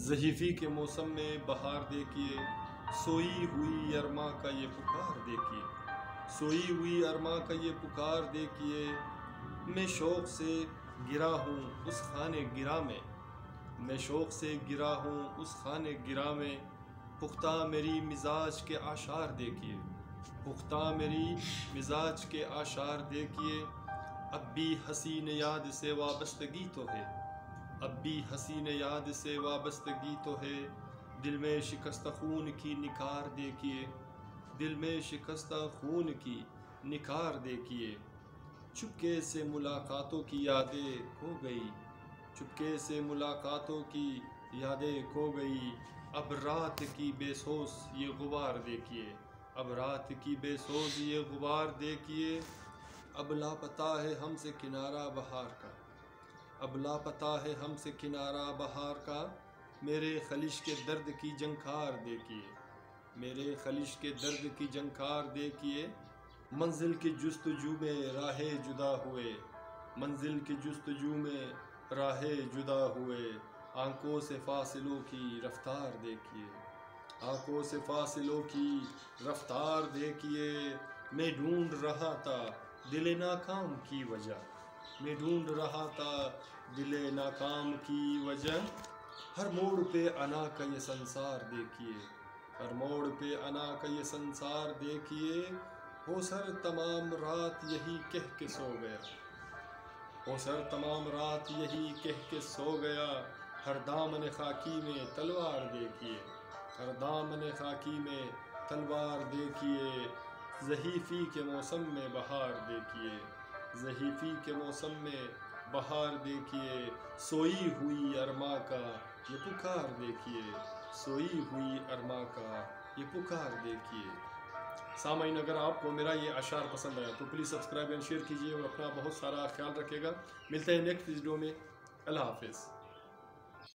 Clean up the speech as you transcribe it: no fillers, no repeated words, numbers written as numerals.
ضحیفی کے موسم میں بہار دیکھیے، سوئی ہوئی ارماں کا یہ پکار دیکھیے، سوئی ہوئی ارماں کا یہ پکار دیکھیے۔ میں شوق سے گرا ہوں اس خانے گراں میں، میں شوق سے گرا ہوں اس خانے گراں میں۔ پختہ میری مزاج کے آثار دیکھیے، پختہ میری مزاج کے آثار دیکھیے۔ اب بھی حسین یاد سے وابستگی تو ہے، اب بھی حسین یاد سے وابستگی تو ہے۔ دل میں شکستہ خون کی نکار دیکھیے، دل میں شکستہ خون کی نکار دیکھیے۔ چپکے سے ملاقاتوں کی یادیں کھو گئی، چپکے سے ملاقاتوں کی یادیں کھو گئی۔ اب رات کی بے سوز یہ غبار دیکھیے، اب رات کی بے سوز یہ غبار دیکھیے۔ اب لاپتہ ہے ہم سے کنارہ بہار کا، اب لاپتہ ہے ہم سے کنارہ بہار کا۔ میرے خلش کے درد کی جھنکار دیکھیے، میرے خلش کے درد کی جھنکار دیکھیے۔ منزل کی جستجو میں راہ جدا ہوئے، منزل کی جستجو میں راہ جدا ہوئے۔ آنکھوں سے فاصلوں کی رفتار دیکھیے، آنکھوں سے فاصلوں کی رفتار دیکھیے۔ میں ڈھونڈ رہا تھا دل ناکام کی وجہ، میں ڈھونڈ رہا تھا دل ناکام کی وجہ۔ ہر موڑ پہ انا کا یہ سنسار دیکھیے، ہر موڑ پہ انا کا یہ سنسار دیکھیے۔ ہو سر تمام رات یہی کہہ کے سو گیا، ہو سر تمام رات یہی کہہ کے سو گیا۔ ہر دامن خاکی میں تلوار دیکھیے، ہر دامن خاکی میں تلوار دیکھیے۔ ضحیفی کے موسم میں بہار دیکھیے، ضحیفی کے موسم میں بہار دیکھیے۔ سوئی ہوئی ارماں کا یہ پکار دیکھیے، سوئی ہوئی ارماں کا یہ پکار دیکھیے۔ سامعین، اگر آپ کو میرا یہ اشعار پسند آیا تو پلیز سبسکرائب اینڈ شیئر کیجیے اور اپنا بہت سارا خیال رکھیے گا۔ ملتے ہیں نیکسٹ ویڈیو میں۔ اللہ حافظ۔